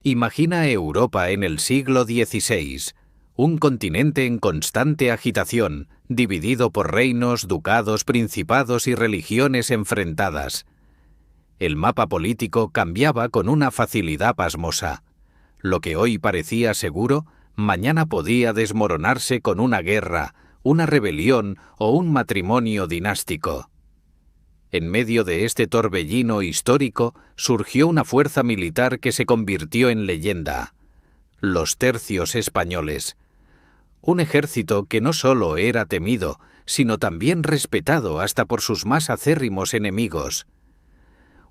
Imagina Europa en el siglo XVI, un continente en constante agitación, dividido por reinos, ducados, principados y religiones enfrentadas. El mapa político cambiaba con una facilidad pasmosa. Lo que hoy parecía seguro, mañana podía desmoronarse con una guerra, una rebelión o un matrimonio dinástico. En medio de este torbellino histórico surgió una fuerza militar que se convirtió en leyenda: los tercios españoles. Un ejército que no solo era temido, sino también respetado hasta por sus más acérrimos enemigos.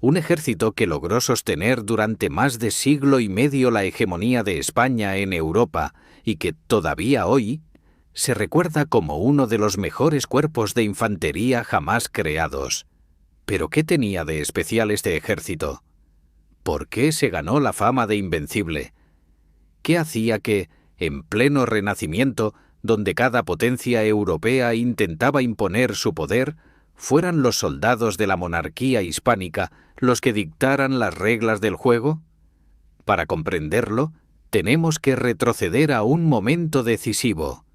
Un ejército que logró sostener durante más de siglo y medio la hegemonía de España en Europa y que todavía hoy se recuerda como uno de los mejores cuerpos de infantería jamás creados. ¿Pero qué tenía de especial este ejército? ¿Por qué se ganó la fama de invencible? ¿Qué hacía que, en pleno Renacimiento, donde cada potencia europea intentaba imponer su poder, fueran los soldados de la monarquía hispánica los que dictaran las reglas del juego? Para comprenderlo, tenemos que retroceder a un momento decisivo: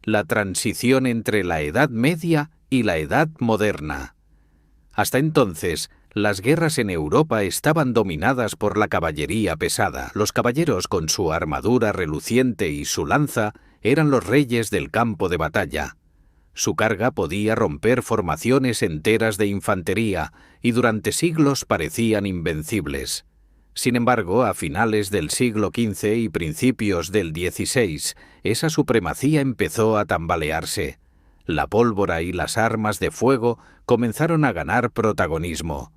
la transición entre la Edad Media y la Edad Moderna. Hasta entonces, las guerras en Europa estaban dominadas por la caballería pesada. Los caballeros, con su armadura reluciente y su lanza, eran los reyes del campo de batalla. Su carga podía romper formaciones enteras de infantería y durante siglos parecían invencibles. Sin embargo, a finales del siglo XV y principios del XVI, esa supremacía empezó a tambalearse. La pólvora y las armas de fuego comenzaron a ganar protagonismo.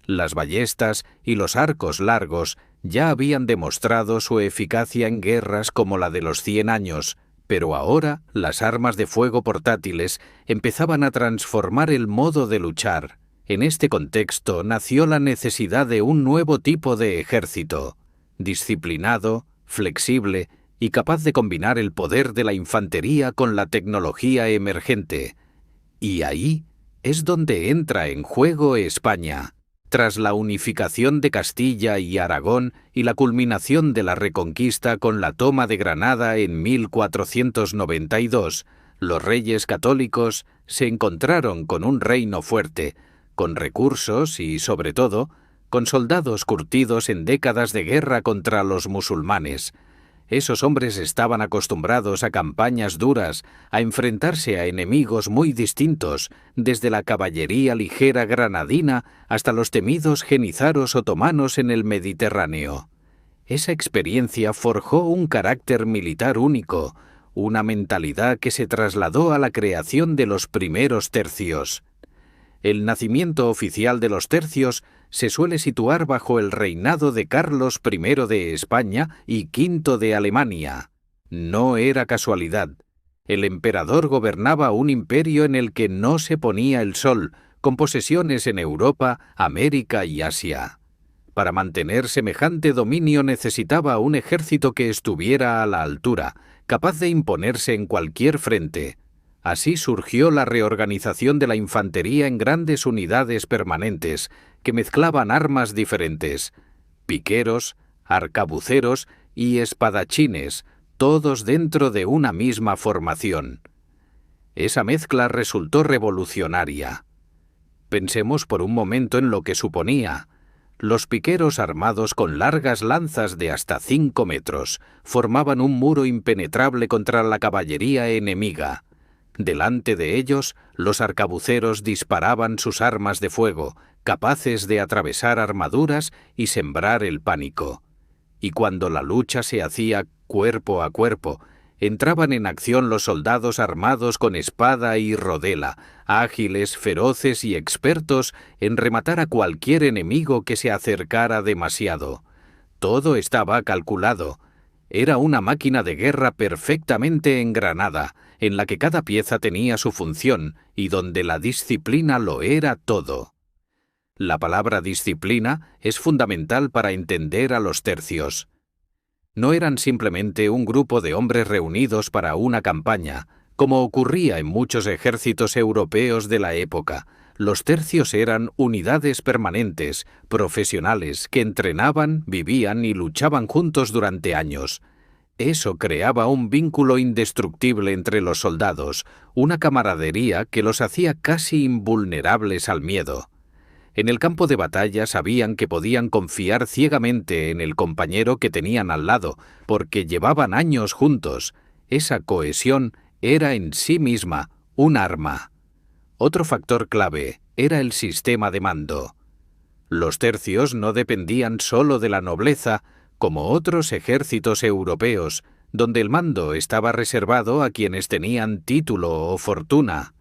Las ballestas y los arcos largos ya habían demostrado su eficacia en guerras como la de los 100 años, pero ahora las armas de fuego portátiles empezaban a transformar el modo de luchar. En este contexto nació la necesidad de un nuevo tipo de ejército, disciplinado, flexible y capaz de combinar el poder de la infantería con la tecnología emergente. Y ahí es donde entra en juego España. Tras la unificación de Castilla y Aragón y la culminación de la Reconquista con la toma de Granada en 1492, los reyes católicos se encontraron con un reino fuerte, con recursos y, sobre todo, con soldados curtidos en décadas de guerra contra los musulmanes. Esos hombres estaban acostumbrados a campañas duras, a enfrentarse a enemigos muy distintos, desde la caballería ligera granadina hasta los temidos jenizaros otomanos en el Mediterráneo. Esa experiencia forjó un carácter militar único, una mentalidad que se trasladó a la creación de los primeros tercios. El nacimiento oficial de los tercios se suele situar bajo el reinado de Carlos I de España y V de Alemania. No era casualidad. El emperador gobernaba un imperio en el que no se ponía el sol, con posesiones en Europa, América y Asia. Para mantener semejante dominio necesitaba un ejército que estuviera a la altura, capaz de imponerse en cualquier frente. Así surgió la reorganización de la infantería en grandes unidades permanentes, que mezclaban armas diferentes: piqueros, arcabuceros y espadachines, todos dentro de una misma formación. Esa mezcla resultó revolucionaria. Pensemos por un momento en lo que suponía. Los piqueros, armados con largas lanzas de hasta 5 metros, formaban un muro impenetrable contra la caballería enemiga. Delante de ellos, los arcabuceros disparaban sus armas de fuego, capaces de atravesar armaduras y sembrar el pánico. Y cuando la lucha se hacía cuerpo a cuerpo, entraban en acción los soldados armados con espada y rodela, ágiles, feroces y expertos en rematar a cualquier enemigo que se acercara demasiado. Todo estaba calculado. Era una máquina de guerra perfectamente engranada, en la que cada pieza tenía su función y donde la disciplina lo era todo. La palabra disciplina es fundamental para entender a los tercios. No eran simplemente un grupo de hombres reunidos para una campaña, como ocurría en muchos ejércitos europeos de la época. Los tercios eran unidades permanentes, profesionales, que entrenaban, vivían y luchaban juntos durante años. Eso creaba un vínculo indestructible entre los soldados, una camaradería que los hacía casi invulnerables al miedo. En el campo de batalla sabían que podían confiar ciegamente en el compañero que tenían al lado, porque llevaban años juntos. Esa cohesión era en sí misma un arma. Otro factor clave era el sistema de mando. Los tercios no dependían solo de la nobleza, como otros ejércitos europeos, donde el mando estaba reservado a quienes tenían título o fortuna.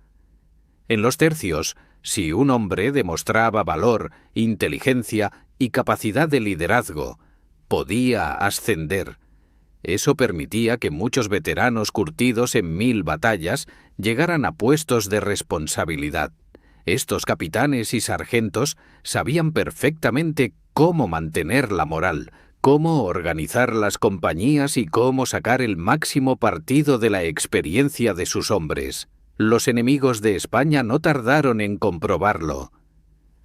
En los tercios, si un hombre demostraba valor, inteligencia y capacidad de liderazgo, podía ascender. Eso permitía que muchos veteranos curtidos en 1000 batallas llegaran a puestos de responsabilidad. Estos capitanes y sargentos sabían perfectamente cómo mantener la moral, cómo organizar las compañías y cómo sacar el máximo partido de la experiencia de sus hombres. Los enemigos de España no tardaron en comprobarlo.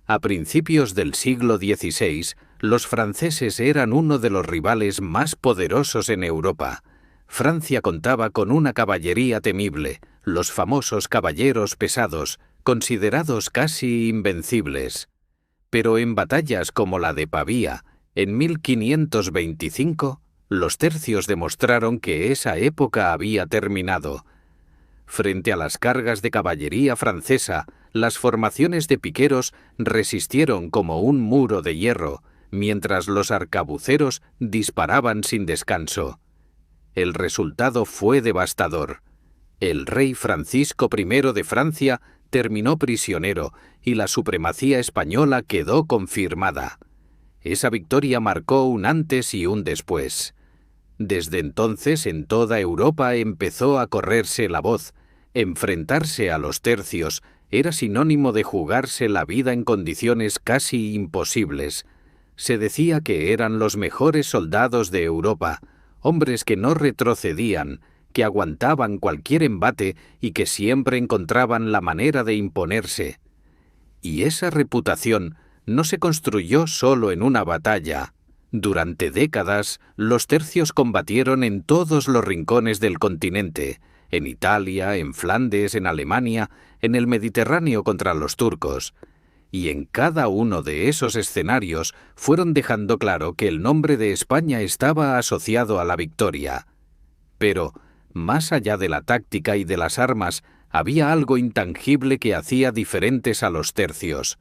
A principios del siglo XVI, los franceses eran uno de los rivales más poderosos en Europa. Francia contaba con una caballería temible, los famosos caballeros pesados, considerados casi invencibles. Pero en batallas como la de Pavía, en 1525, los tercios demostraron que esa época había terminado. Frente a las cargas de caballería francesa, las formaciones de piqueros resistieron como un muro de hierro, mientras los arcabuceros disparaban sin descanso. El resultado fue devastador. El rey Francisco I de Francia terminó prisionero y la supremacía española quedó confirmada. Esa victoria marcó un antes y un después. Desde entonces en toda Europa empezó a correrse la voz. Enfrentarse a los tercios era sinónimo de jugarse la vida en condiciones casi imposibles. Se decía que eran los mejores soldados de Europa, hombres que no retrocedían, que aguantaban cualquier embate y que siempre encontraban la manera de imponerse. Y esa reputación no se construyó solo en una batalla. Durante décadas, los tercios combatieron en todos los rincones del continente, en Italia, en Flandes, en Alemania, en el Mediterráneo contra los turcos. Y en cada uno de esos escenarios fueron dejando claro que el nombre de España estaba asociado a la victoria. Pero, más allá de la táctica y de las armas, había algo intangible que hacía diferentes a los tercios: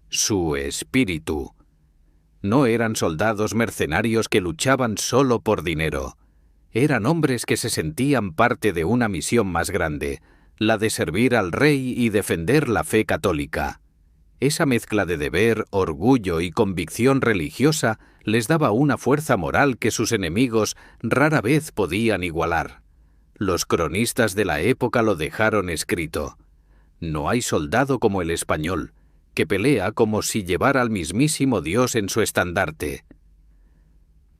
su espíritu. No eran soldados mercenarios que luchaban solo por dinero. Eran hombres que se sentían parte de una misión más grande, la de servir al rey y defender la fe católica. Esa mezcla de deber, orgullo y convicción religiosa les daba una fuerza moral que sus enemigos rara vez podían igualar. Los cronistas de la época lo dejaron escrito: no hay soldado como el español, que pelea como si llevara al mismísimo Dios en su estandarte.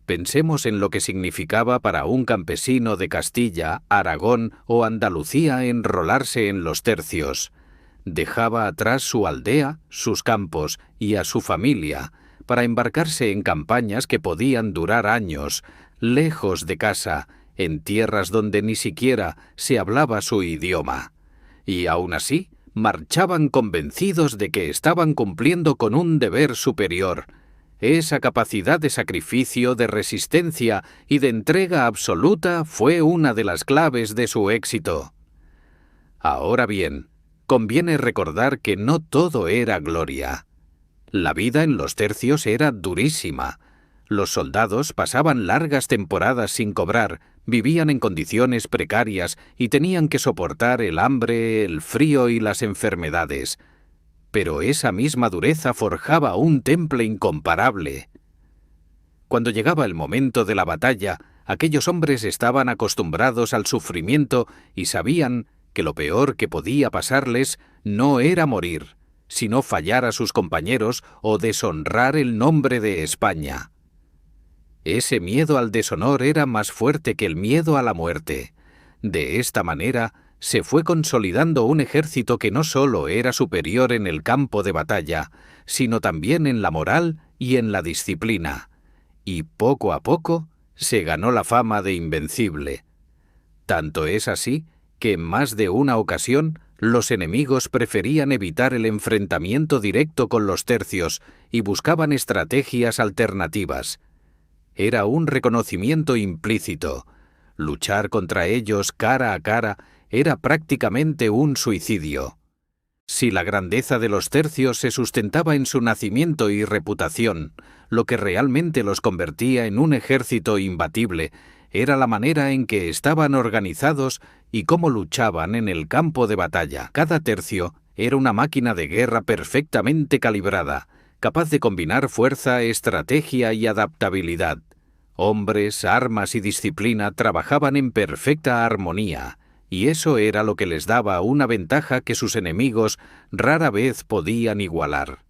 Pensemos en lo que significaba para un campesino de Castilla, Aragón o Andalucía enrolarse en los tercios. Dejaba atrás su aldea, sus campos y a su familia para embarcarse en campañas que podían durar años, lejos de casa, en tierras donde ni siquiera se hablaba su idioma. Y aún así, marchaban convencidos de que estaban cumpliendo con un deber superior. Esa capacidad de sacrificio, de resistencia y de entrega absoluta fue una de las claves de su éxito. Ahora bien, conviene recordar que no todo era gloria. La vida en los tercios era durísima. Los soldados pasaban largas temporadas sin cobrar, vivían en condiciones precarias y tenían que soportar el hambre, el frío y las enfermedades. Pero esa misma dureza forjaba un temple incomparable. Cuando llegaba el momento de la batalla, aquellos hombres estaban acostumbrados al sufrimiento y sabían que lo peor que podía pasarles no era morir, sino fallar a sus compañeros o deshonrar el nombre de España. Ese miedo al deshonor era más fuerte que el miedo a la muerte. De esta manera, se fue consolidando un ejército que no solo era superior en el campo de batalla, sino también en la moral y en la disciplina, y poco a poco se ganó la fama de invencible. Tanto es así que en más de una ocasión los enemigos preferían evitar el enfrentamiento directo con los tercios y buscaban estrategias alternativas. Era un reconocimiento implícito. Luchar contra ellos cara a cara era prácticamente un suicidio. Si la grandeza de los tercios se sustentaba en su nacimiento y reputación, lo que realmente los convertía en un ejército imbatible era la manera en que estaban organizados y cómo luchaban en el campo de batalla. Cada tercio era una máquina de guerra perfectamente calibrada, capaz de combinar fuerza, estrategia y adaptabilidad. Hombres, armas y disciplina trabajaban en perfecta armonía, y eso era lo que les daba una ventaja que sus enemigos rara vez podían igualar.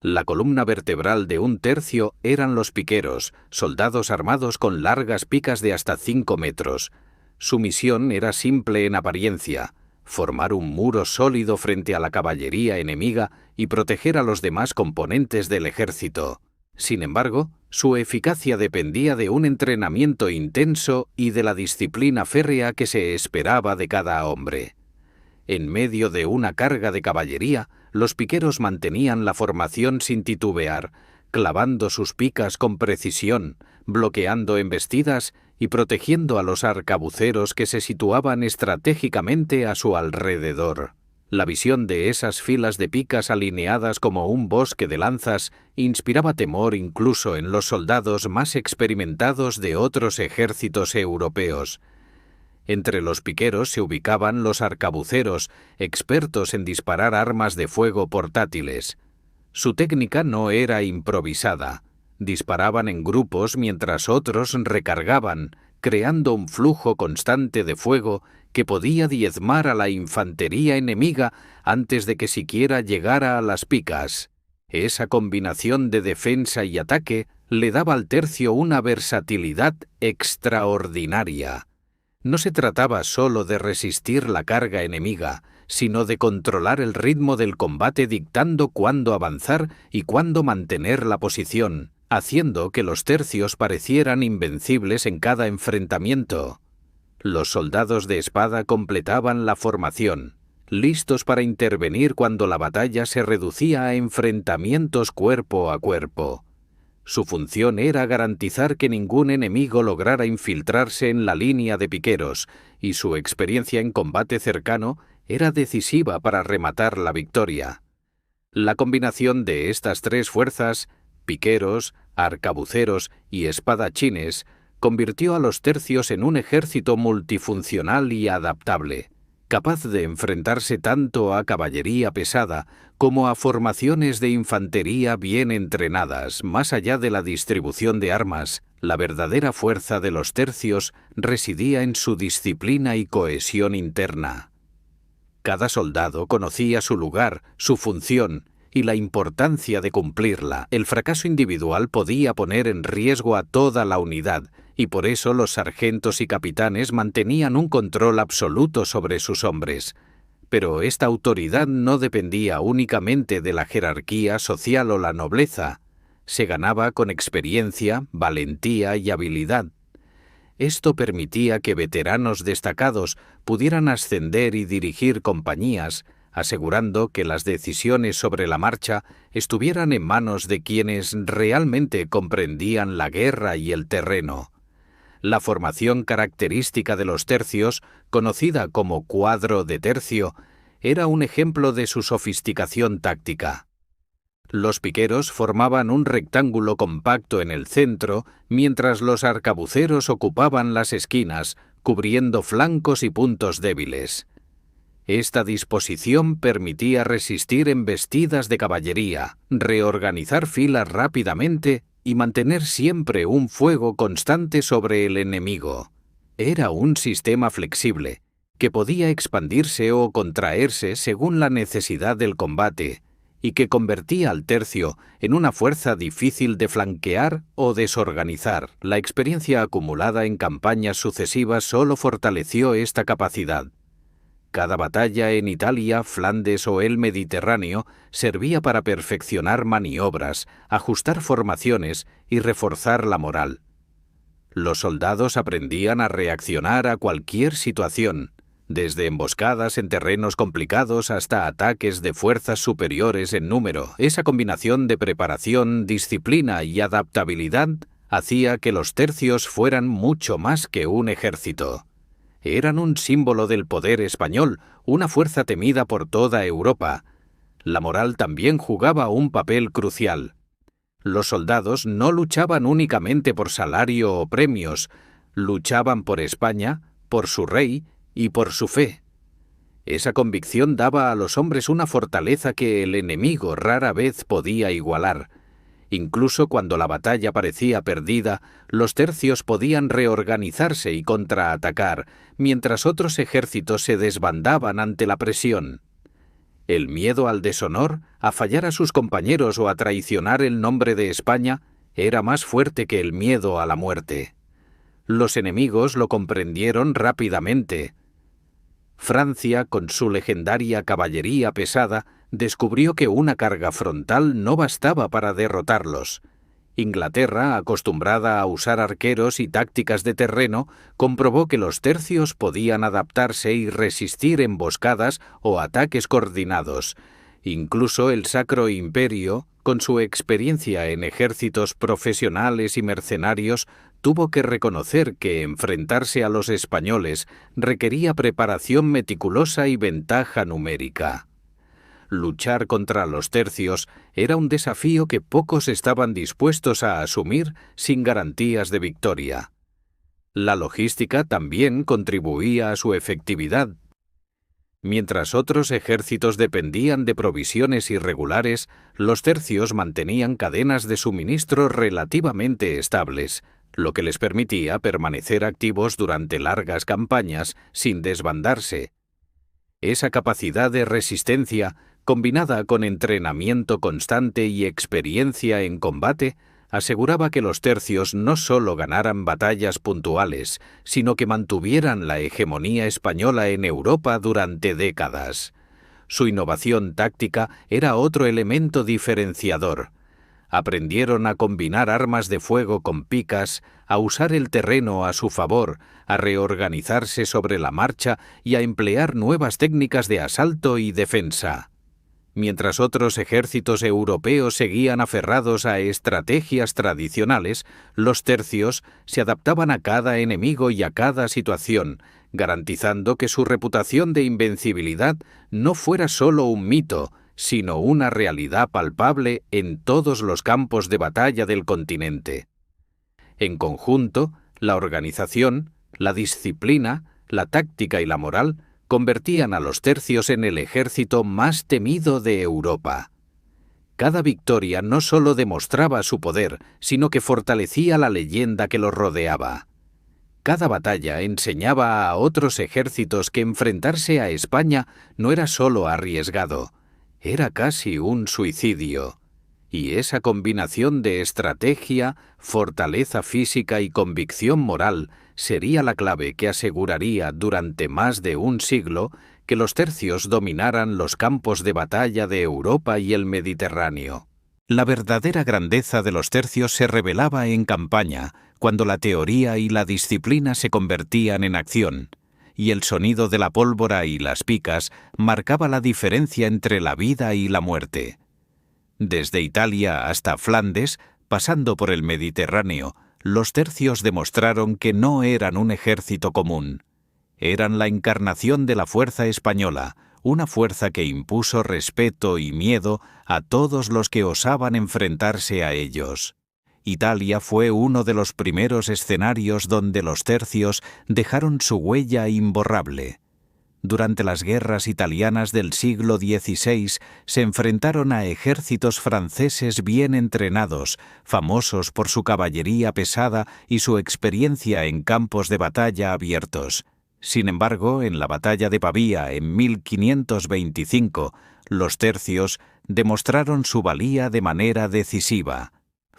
La columna vertebral de un tercio eran los piqueros, soldados armados con largas picas de hasta 5 metros. Su misión era simple en apariencia: formar un muro sólido frente a la caballería enemiga y proteger a los demás componentes del ejército. Sin embargo, su eficacia dependía de un entrenamiento intenso y de la disciplina férrea que se esperaba de cada hombre. En medio de una carga de caballería, los piqueros mantenían la formación sin titubear, clavando sus picas con precisión, bloqueando embestidas y protegiendo a los arcabuceros que se situaban estratégicamente a su alrededor. La visión de esas filas de picas alineadas como un bosque de lanzas inspiraba temor incluso en los soldados más experimentados de otros ejércitos europeos. Entre los piqueros se ubicaban los arcabuceros, expertos en disparar armas de fuego portátiles. Su técnica no era improvisada. Disparaban en grupos mientras otros recargaban, creando un flujo constante de fuego que podía diezmar a la infantería enemiga antes de que siquiera llegara a las picas. Esa combinación de defensa y ataque le daba al tercio una versatilidad extraordinaria. No se trataba solo de resistir la carga enemiga, sino de controlar el ritmo del combate dictando cuándo avanzar y cuándo mantener la posición, haciendo que los tercios parecieran invencibles en cada enfrentamiento. Los soldados de espada completaban la formación, listos para intervenir cuando la batalla se reducía a enfrentamientos cuerpo a cuerpo. Su función era garantizar que ningún enemigo lograra infiltrarse en la línea de piqueros, y su experiencia en combate cercano era decisiva para rematar la victoria. La combinación de estas tres fuerzas, piqueros, arcabuceros y espadachines, convirtió a los tercios en un ejército multifuncional y adaptable, capaz de enfrentarse tanto a caballería pesada como a formaciones de infantería bien entrenadas. Más allá de la distribución de armas, la verdadera fuerza de los tercios residía en su disciplina y cohesión interna. Cada soldado conocía su lugar, su función y la importancia de cumplirla. El fracaso individual podía poner en riesgo a toda la unidad, y por eso los sargentos y capitanes mantenían un control absoluto sobre sus hombres. Pero esta autoridad no dependía únicamente de la jerarquía social o la nobleza. Se ganaba con experiencia, valentía y habilidad. Esto permitía que veteranos destacados pudieran ascender y dirigir compañías, asegurando que las decisiones sobre la marcha estuvieran en manos de quienes realmente comprendían la guerra y el terreno. La formación característica de los tercios, conocida como cuadro de tercio, era un ejemplo de su sofisticación táctica. Los piqueros formaban un rectángulo compacto en el centro, mientras los arcabuceros ocupaban las esquinas, cubriendo flancos y puntos débiles. Esta disposición permitía resistir embestidas de caballería, reorganizar filas rápidamente y mantener siempre un fuego constante sobre el enemigo. Era un sistema flexible, que podía expandirse o contraerse según la necesidad del combate, y que convertía al tercio en una fuerza difícil de flanquear o desorganizar. La experiencia acumulada en campañas sucesivas solo fortaleció esta capacidad. Cada batalla en Italia, Flandes o el Mediterráneo servía para perfeccionar maniobras, ajustar formaciones y reforzar la moral. Los soldados aprendían a reaccionar a cualquier situación, desde emboscadas en terrenos complicados hasta ataques de fuerzas superiores en número. Esa combinación de preparación, disciplina y adaptabilidad hacía que los tercios fueran mucho más que un ejército. Eran un símbolo del poder español, una fuerza temida por toda Europa. La moral también jugaba un papel crucial. Los soldados no luchaban únicamente por salario o premios, luchaban por España, por su rey y por su fe. Esa convicción daba a los hombres una fortaleza que el enemigo rara vez podía igualar. Incluso cuando la batalla parecía perdida, los tercios podían reorganizarse y contraatacar, mientras otros ejércitos se desbandaban ante la presión. El miedo al deshonor, a fallar a sus compañeros o a traicionar el nombre de España, era más fuerte que el miedo a la muerte. Los enemigos lo comprendieron rápidamente. Francia, con su legendaria caballería pesada, descubrió que una carga frontal no bastaba para derrotarlos. Inglaterra, acostumbrada a usar arqueros y tácticas de terreno, comprobó que los tercios podían adaptarse y resistir emboscadas o ataques coordinados. Incluso el Sacro Imperio, con su experiencia en ejércitos profesionales y mercenarios, tuvo que reconocer que enfrentarse a los españoles requería preparación meticulosa y ventaja numérica. Luchar contra los tercios era un desafío que pocos estaban dispuestos a asumir sin garantías de victoria. La logística también contribuía a su efectividad. Mientras otros ejércitos dependían de provisiones irregulares, los tercios mantenían cadenas de suministro relativamente estables, lo que les permitía permanecer activos durante largas campañas sin desbandarse. Esa capacidad de resistencia, combinada con entrenamiento constante y experiencia en combate, aseguraba que los tercios no solo ganaran batallas puntuales, sino que mantuvieran la hegemonía española en Europa durante décadas. Su innovación táctica era otro elemento diferenciador. Aprendieron a combinar armas de fuego con picas, a usar el terreno a su favor, a reorganizarse sobre la marcha y a emplear nuevas técnicas de asalto y defensa. Mientras otros ejércitos europeos seguían aferrados a estrategias tradicionales, los tercios se adaptaban a cada enemigo y a cada situación, garantizando que su reputación de invencibilidad no fuera solo un mito, sino una realidad palpable en todos los campos de batalla del continente. En conjunto, la organización, la disciplina, la táctica y la moral convertían a los tercios en el ejército más temido de Europa. Cada victoria no solo demostraba su poder, sino que fortalecía la leyenda que los rodeaba. Cada batalla enseñaba a otros ejércitos que enfrentarse a España no era solo arriesgado, era casi un suicidio. Y esa combinación de estrategia, fortaleza física y convicción moral sería la clave que aseguraría durante más de un siglo que los tercios dominaran los campos de batalla de Europa y el Mediterráneo. La verdadera grandeza de los tercios se revelaba en campaña, cuando la teoría y la disciplina se convertían en acción, y el sonido de la pólvora y las picas marcaba la diferencia entre la vida y la muerte. Desde Italia hasta Flandes, pasando por el Mediterráneo, los tercios demostraron que no eran un ejército común. Eran la encarnación de la fuerza española, una fuerza que impuso respeto y miedo a todos los que osaban enfrentarse a ellos. Italia fue uno de los primeros escenarios donde los tercios dejaron su huella imborrable. Durante las guerras italianas del siglo XVI se enfrentaron a ejércitos franceses bien entrenados, famosos por su caballería pesada y su experiencia en campos de batalla abiertos. Sin embargo, en la batalla de Pavía en 1525, los tercios demostraron su valía de manera decisiva.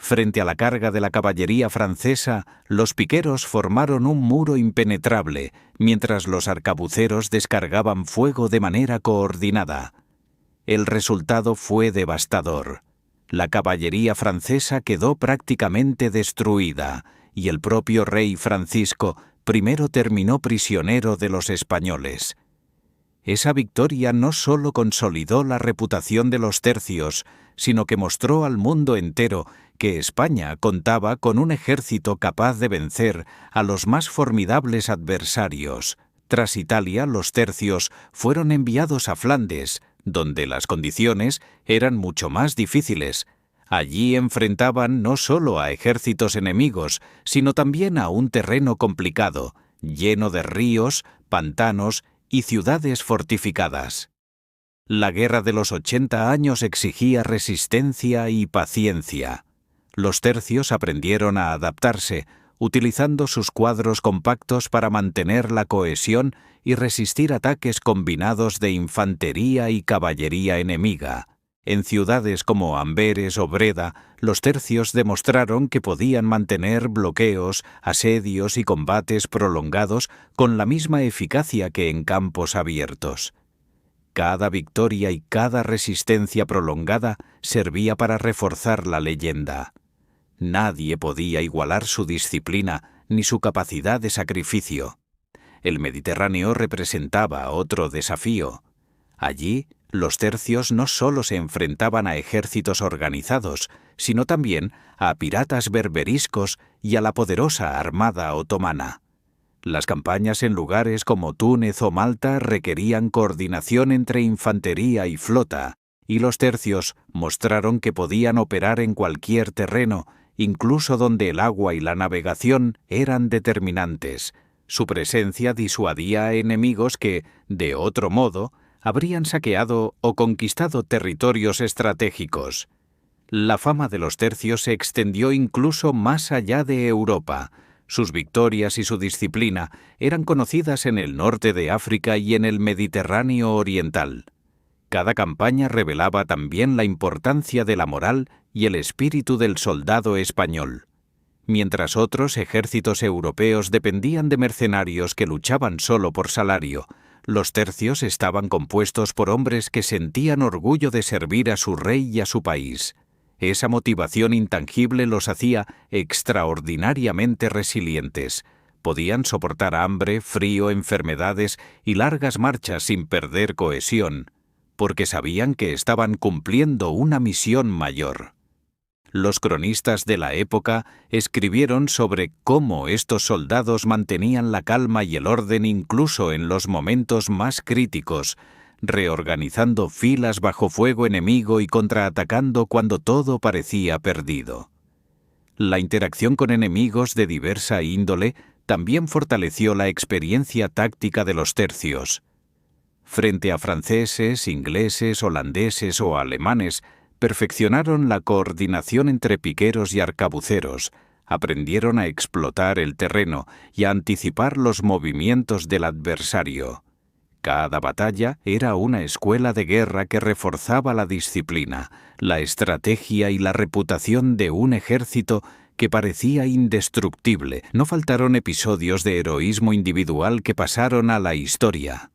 Frente a la carga de la caballería francesa, los piqueros formaron un muro impenetrable, mientras los arcabuceros descargaban fuego de manera coordinada. El resultado fue devastador. La caballería francesa quedó prácticamente destruida, y el propio rey Francisco primero terminó prisionero de los españoles. Esa victoria no solo consolidó la reputación de los tercios, sino que mostró al mundo entero que España contaba con un ejército capaz de vencer a los más formidables adversarios. Tras Italia, los tercios fueron enviados a Flandes, donde las condiciones eran mucho más difíciles. Allí enfrentaban no solo a ejércitos enemigos, sino también a un terreno complicado, lleno de ríos, pantanos y ciudades fortificadas. La guerra de los 80 años exigía resistencia y paciencia. Los tercios aprendieron a adaptarse, utilizando sus cuadros compactos para mantener la cohesión y resistir ataques combinados de infantería y caballería enemiga. En ciudades como Amberes o Breda, los tercios demostraron que podían mantener bloqueos, asedios y combates prolongados con la misma eficacia que en campos abiertos. Cada victoria y cada resistencia prolongada servía para reforzar la leyenda. Nadie podía igualar su disciplina ni su capacidad de sacrificio. El Mediterráneo representaba otro desafío. Allí, los tercios no solo se enfrentaban a ejércitos organizados, sino también a piratas berberiscos y a la poderosa armada otomana. Las campañas en lugares como Túnez o Malta requerían coordinación entre infantería y flota, y los tercios mostraron que podían operar en cualquier terreno, incluso donde el agua y la navegación eran determinantes. Su presencia disuadía a enemigos que, de otro modo, habrían saqueado o conquistado territorios estratégicos. La fama de los tercios se extendió incluso más allá de Europa. Sus victorias y su disciplina eran conocidas en el norte de África y en el Mediterráneo oriental. Cada campaña revelaba también la importancia de la moral y el espíritu del soldado español. Mientras otros ejércitos europeos dependían de mercenarios que luchaban solo por salario, los tercios estaban compuestos por hombres que sentían orgullo de servir a su rey y a su país. Esa motivación intangible los hacía extraordinariamente resilientes. Podían soportar hambre, frío, enfermedades y largas marchas sin perder cohesión, porque sabían que estaban cumpliendo una misión mayor. Los cronistas de la época escribieron sobre cómo estos soldados mantenían la calma y el orden incluso en los momentos más críticos, reorganizando filas bajo fuego enemigo y contraatacando cuando todo parecía perdido. La interacción con enemigos de diversa índole también fortaleció la experiencia táctica de los tercios. Frente a franceses, ingleses, holandeses o alemanes, perfeccionaron la coordinación entre piqueros y arcabuceros, aprendieron a explotar el terreno y a anticipar los movimientos del adversario. Cada batalla era una escuela de guerra que reforzaba la disciplina, la estrategia y la reputación de un ejército que parecía indestructible. No faltaron episodios de heroísmo individual que pasaron a la historia.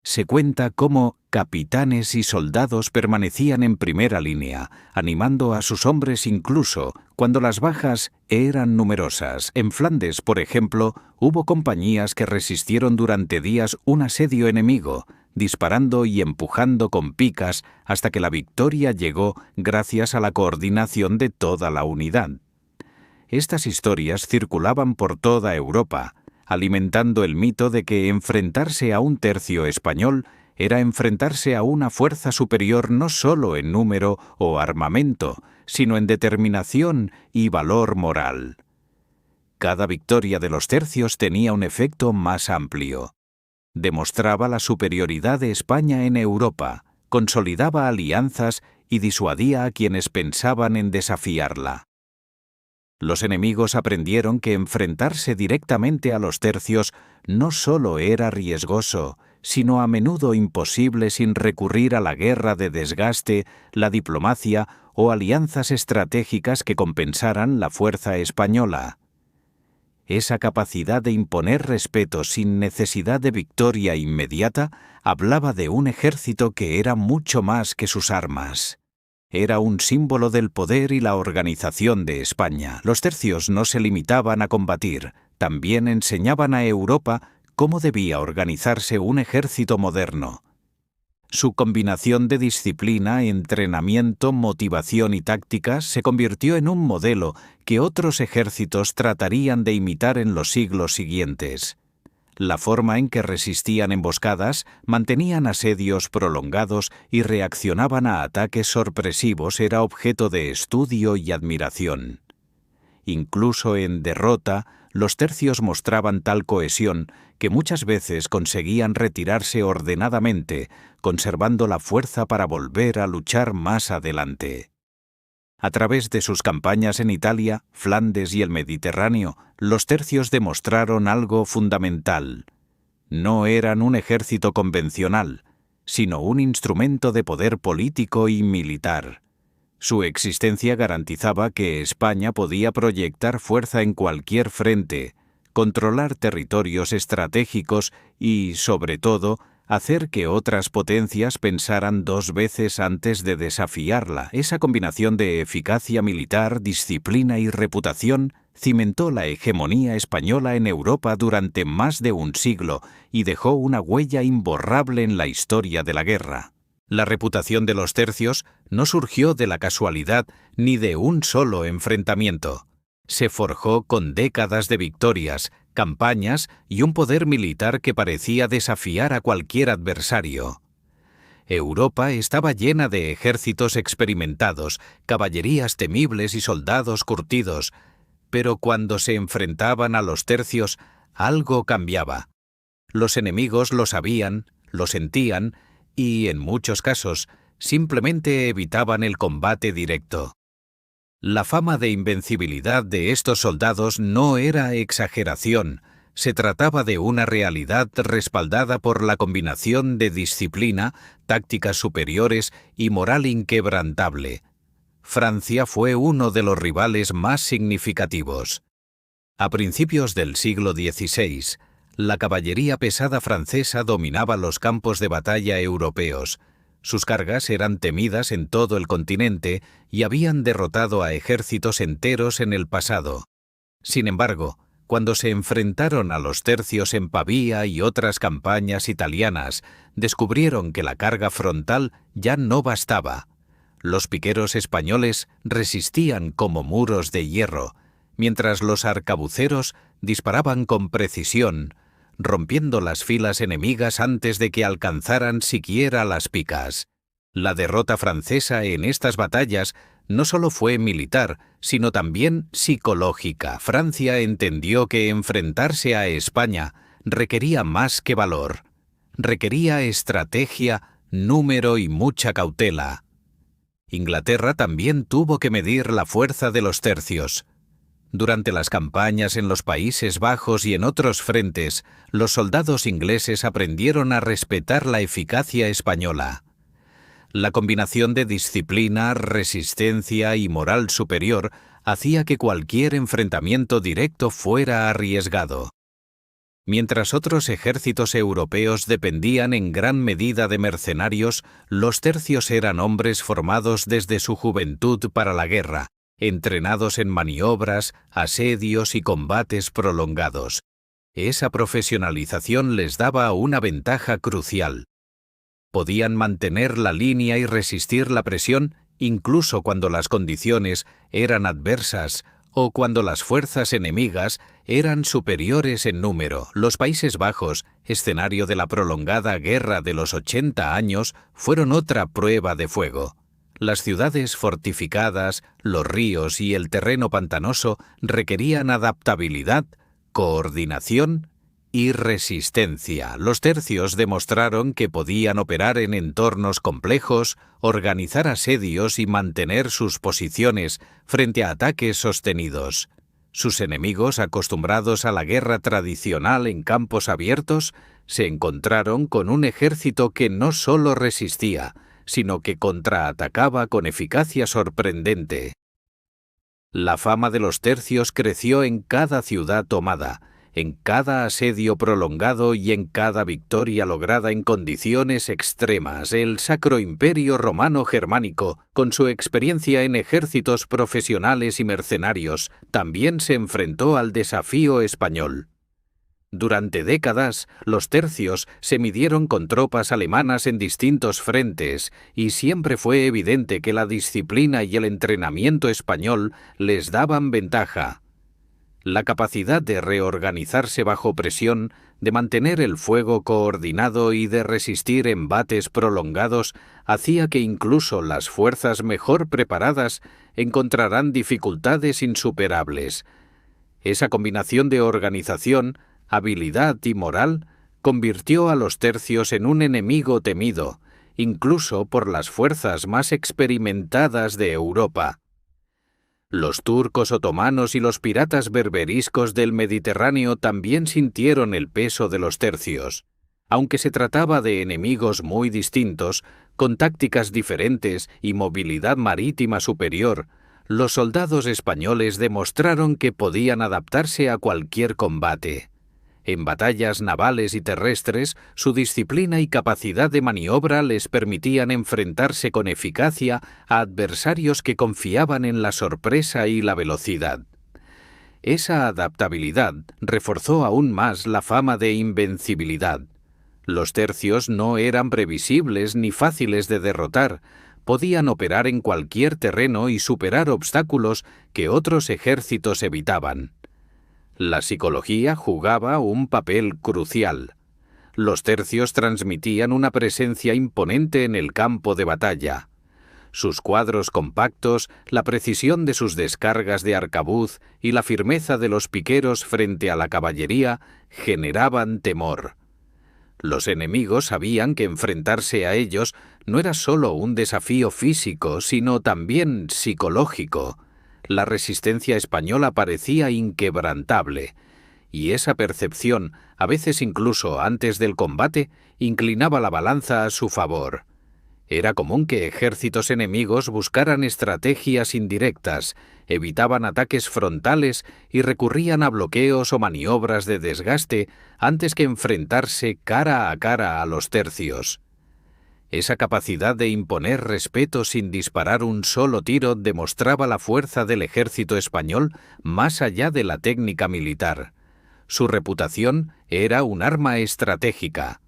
Se cuenta cómo capitanes y soldados permanecían en primera línea, animando a sus hombres incluso cuando las bajas eran numerosas. En Flandes, por ejemplo, hubo compañías que resistieron durante días un asedio enemigo, disparando y empujando con picas hasta que la victoria llegó gracias a la coordinación de toda la unidad. Estas historias circulaban por toda Europa, alimentando el mito de que enfrentarse a un tercio español era enfrentarse a una fuerza superior no solo en número o armamento, sino en determinación y valor moral. Cada victoria de los tercios tenía un efecto más amplio. Demostraba la superioridad de España en Europa, consolidaba alianzas y disuadía a quienes pensaban en desafiarla. Los enemigos aprendieron que enfrentarse directamente a los tercios no solo era riesgoso, sino a menudo imposible sin recurrir a la guerra de desgaste, la diplomacia o alianzas estratégicas que compensaran la fuerza española. Esa capacidad de imponer respeto sin necesidad de victoria inmediata hablaba de un ejército que era mucho más que sus armas. Era un símbolo del poder y la organización de España. Los tercios no se limitaban a combatir, también enseñaban a Europa cómo debía organizarse un ejército moderno. Su combinación de disciplina, entrenamiento, motivación y táctica se convirtió en un modelo que otros ejércitos tratarían de imitar en los siglos siguientes. La forma en que resistían emboscadas, mantenían asedios prolongados y reaccionaban a ataques sorpresivos era objeto de estudio y admiración. Incluso en derrota, los tercios mostraban tal cohesión que muchas veces conseguían retirarse ordenadamente, conservando la fuerza para volver a luchar más adelante. A través de sus campañas en Italia, Flandes y el Mediterráneo, los tercios demostraron algo fundamental. No eran un ejército convencional, sino un instrumento de poder político y militar. Su existencia garantizaba que España podía proyectar fuerza en cualquier frente, controlar territorios estratégicos y, sobre todo, hacer que otras potencias pensaran dos veces antes de desafiarla. Esa combinación de eficacia militar, disciplina y reputación cimentó la hegemonía española en Europa durante más de un siglo y dejó una huella imborrable en la historia de la guerra. La reputación de los tercios no surgió de la casualidad ni de un solo enfrentamiento. Se forjó con décadas de victorias, campañas y un poder militar que parecía desafiar a cualquier adversario. Europa estaba llena de ejércitos experimentados, caballerías temibles y soldados curtidos, pero cuando se enfrentaban a los tercios, algo cambiaba. Los enemigos lo sabían, lo sentían y, en muchos casos, simplemente evitaban el combate directo. La fama de invencibilidad de estos soldados no era exageración, se trataba de una realidad respaldada por la combinación de disciplina, tácticas superiores y moral inquebrantable. Francia fue uno de los rivales más significativos. A principios del siglo XVI, la caballería pesada francesa dominaba los campos de batalla europeos. Sus cargas eran temidas en todo el continente y habían derrotado a ejércitos enteros en el pasado. Sin embargo, cuando se enfrentaron a los tercios en Pavía y otras campañas italianas, descubrieron que la carga frontal ya no bastaba. Los piqueros españoles resistían como muros de hierro, mientras los arcabuceros disparaban con precisión, rompiendo las filas enemigas antes de que alcanzaran siquiera las picas. La derrota francesa en estas batallas no solo fue militar, sino también psicológica. Francia entendió que enfrentarse a España requería más que valor. Requería estrategia, número y mucha cautela. Inglaterra también tuvo que medir la fuerza de los tercios. Durante las campañas en los Países Bajos y en otros frentes, los soldados ingleses aprendieron a respetar la eficacia española. La combinación de disciplina, resistencia y moral superior hacía que cualquier enfrentamiento directo fuera arriesgado. Mientras otros ejércitos europeos dependían en gran medida de mercenarios, los tercios eran hombres formados desde su juventud para la guerra, entrenados en maniobras, asedios y combates prolongados. Esa profesionalización les daba una ventaja crucial. Podían mantener la línea y resistir la presión incluso cuando las condiciones eran adversas o cuando las fuerzas enemigas eran superiores en número. Los Países Bajos, escenario de la prolongada guerra de los 80 años, fueron otra prueba de fuego. Las ciudades fortificadas, los ríos y el terreno pantanoso requerían adaptabilidad, coordinación y resistencia. Los tercios demostraron que podían operar en entornos complejos, organizar asedios y mantener sus posiciones frente a ataques sostenidos. Sus enemigos, acostumbrados a la guerra tradicional en campos abiertos, se encontraron con un ejército que no solo resistía, sino que contraatacaba con eficacia sorprendente. La fama de los tercios creció en cada ciudad tomada, en cada asedio prolongado y en cada victoria lograda en condiciones extremas. El Sacro Imperio Romano Germánico, con su experiencia en ejércitos profesionales y mercenarios, también se enfrentó al desafío español. Durante décadas, los tercios se midieron con tropas alemanas en distintos frentes y siempre fue evidente que la disciplina y el entrenamiento español les daban ventaja. La capacidad de reorganizarse bajo presión, de mantener el fuego coordinado y de resistir embates prolongados hacía que incluso las fuerzas mejor preparadas encontraran dificultades insuperables. Esa combinación de organización, habilidad y moral convirtió a los tercios en un enemigo temido, incluso por las fuerzas más experimentadas de Europa. Los turcos otomanos y los piratas berberiscos del Mediterráneo también sintieron el peso de los tercios. Aunque se trataba de enemigos muy distintos, con tácticas diferentes y movilidad marítima superior, los soldados españoles demostraron que podían adaptarse a cualquier combate. En batallas navales y terrestres, su disciplina y capacidad de maniobra les permitían enfrentarse con eficacia a adversarios que confiaban en la sorpresa y la velocidad. Esa adaptabilidad reforzó aún más la fama de invencibilidad. Los tercios no eran previsibles ni fáciles de derrotar, podían operar en cualquier terreno y superar obstáculos que otros ejércitos evitaban. La psicología jugaba un papel crucial. Los tercios transmitían una presencia imponente en el campo de batalla. Sus cuadros compactos, la precisión de sus descargas de arcabuz y la firmeza de los piqueros frente a la caballería generaban temor. Los enemigos sabían que enfrentarse a ellos no era solo un desafío físico, sino también psicológico. La resistencia española parecía inquebrantable, y esa percepción, a veces incluso antes del combate, inclinaba la balanza a su favor. Era común que ejércitos enemigos buscaran estrategias indirectas, evitaban ataques frontales y recurrían a bloqueos o maniobras de desgaste antes que enfrentarse cara a cara a los tercios. Esa capacidad de imponer respeto sin disparar un solo tiro demostraba la fuerza del ejército español más allá de la técnica militar. Su reputación era un arma estratégica.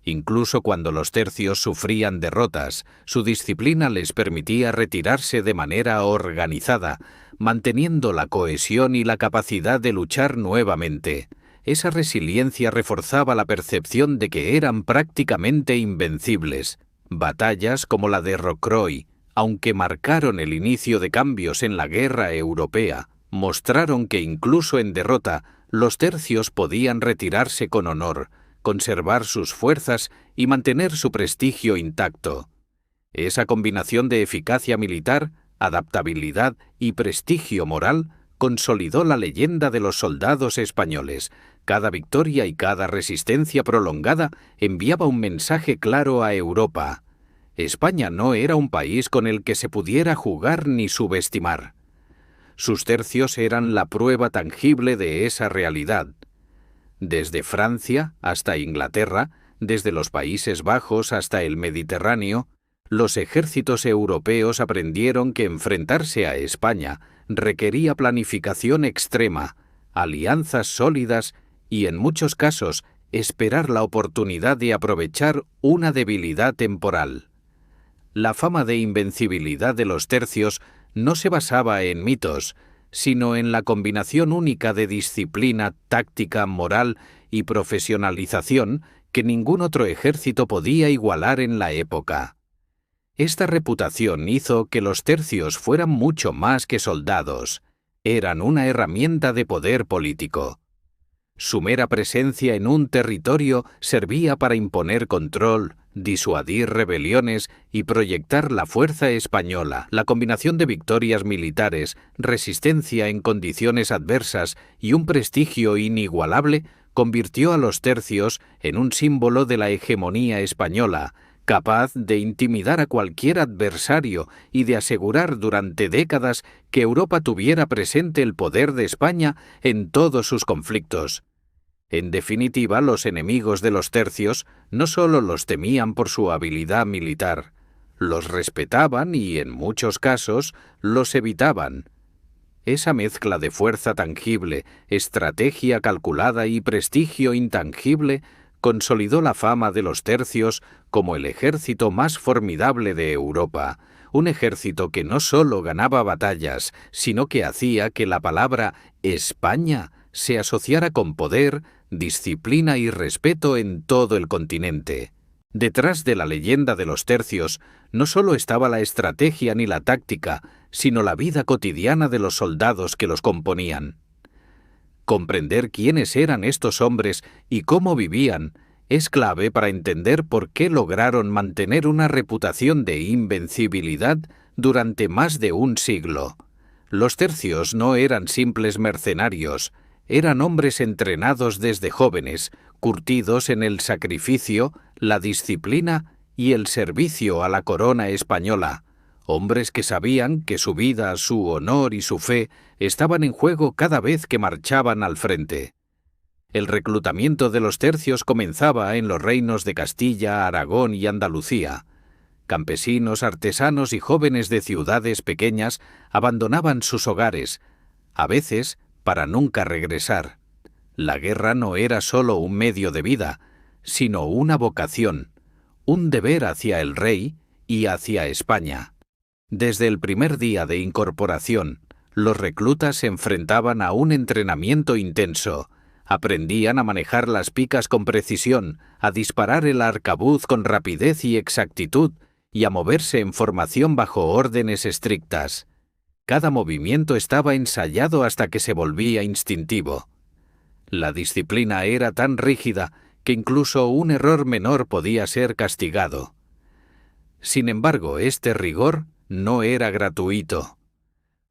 Incluso cuando los tercios sufrían derrotas, su disciplina les permitía retirarse de manera organizada, manteniendo la cohesión y la capacidad de luchar nuevamente. Esa resiliencia reforzaba la percepción de que eran prácticamente invencibles. Batallas como la de Rocroi, aunque marcaron el inicio de cambios en la guerra europea, mostraron que incluso en derrota, los tercios podían retirarse con honor, conservar sus fuerzas y mantener su prestigio intacto. Esa combinación de eficacia militar, adaptabilidad y prestigio moral consolidó la leyenda de los soldados españoles. Cada victoria y cada resistencia prolongada enviaba un mensaje claro a Europa. España no era un país con el que se pudiera jugar ni subestimar. Sus tercios eran la prueba tangible de esa realidad. Desde Francia hasta Inglaterra, desde los Países Bajos hasta el Mediterráneo, los ejércitos europeos aprendieron que enfrentarse a España requería planificación extrema, alianzas sólidas y, en muchos casos, esperar la oportunidad de aprovechar una debilidad temporal. La fama de invencibilidad de los tercios no se basaba en mitos, sino en la combinación única de disciplina, táctica, moral y profesionalización que ningún otro ejército podía igualar en la época. Esta reputación hizo que los tercios fueran mucho más que soldados. Eran una herramienta de poder político. Su mera presencia en un territorio servía para imponer control, disuadir rebeliones y proyectar la fuerza española. La combinación de victorias militares, resistencia en condiciones adversas y un prestigio inigualable convirtió a los tercios en un símbolo de la hegemonía española, capaz de intimidar a cualquier adversario y de asegurar durante décadas que Europa tuviera presente el poder de España en todos sus conflictos. En definitiva, los enemigos de los tercios no solo los temían por su habilidad militar, los respetaban y, en muchos casos, los evitaban. Esa mezcla de fuerza tangible, estrategia calculada y prestigio intangible consolidó la fama de los tercios como el ejército más formidable de Europa, un ejército que no solo ganaba batallas, sino que hacía que la palabra España se asociara con poder, disciplina y respeto en todo el continente. Detrás de la leyenda de los tercios no solo estaba la estrategia ni la táctica, sino la vida cotidiana de los soldados que los componían. Comprender quiénes eran estos hombres y cómo vivían es clave para entender por qué lograron mantener una reputación de invencibilidad durante más de un siglo. Los tercios no eran simples mercenarios, eran hombres entrenados desde jóvenes, curtidos en el sacrificio, la disciplina y el servicio a la corona española, hombres que sabían que su vida, su honor y su fe estaban en juego cada vez que marchaban al frente. El reclutamiento de los tercios comenzaba en los reinos de Castilla, Aragón y Andalucía. Campesinos, artesanos y jóvenes de ciudades pequeñas abandonaban sus hogares, a veces para nunca regresar. La guerra no era solo un medio de vida, sino una vocación, un deber hacia el rey y hacia España. Desde el primer día de incorporación, los reclutas se enfrentaban a un entrenamiento intenso. Aprendían a manejar las picas con precisión, a disparar el arcabuz con rapidez y exactitud y a moverse en formación bajo órdenes estrictas. Cada movimiento estaba ensayado hasta que se volvía instintivo. La disciplina era tan rígida que incluso un error menor podía ser castigado. Sin embargo, este rigor no era gratuito.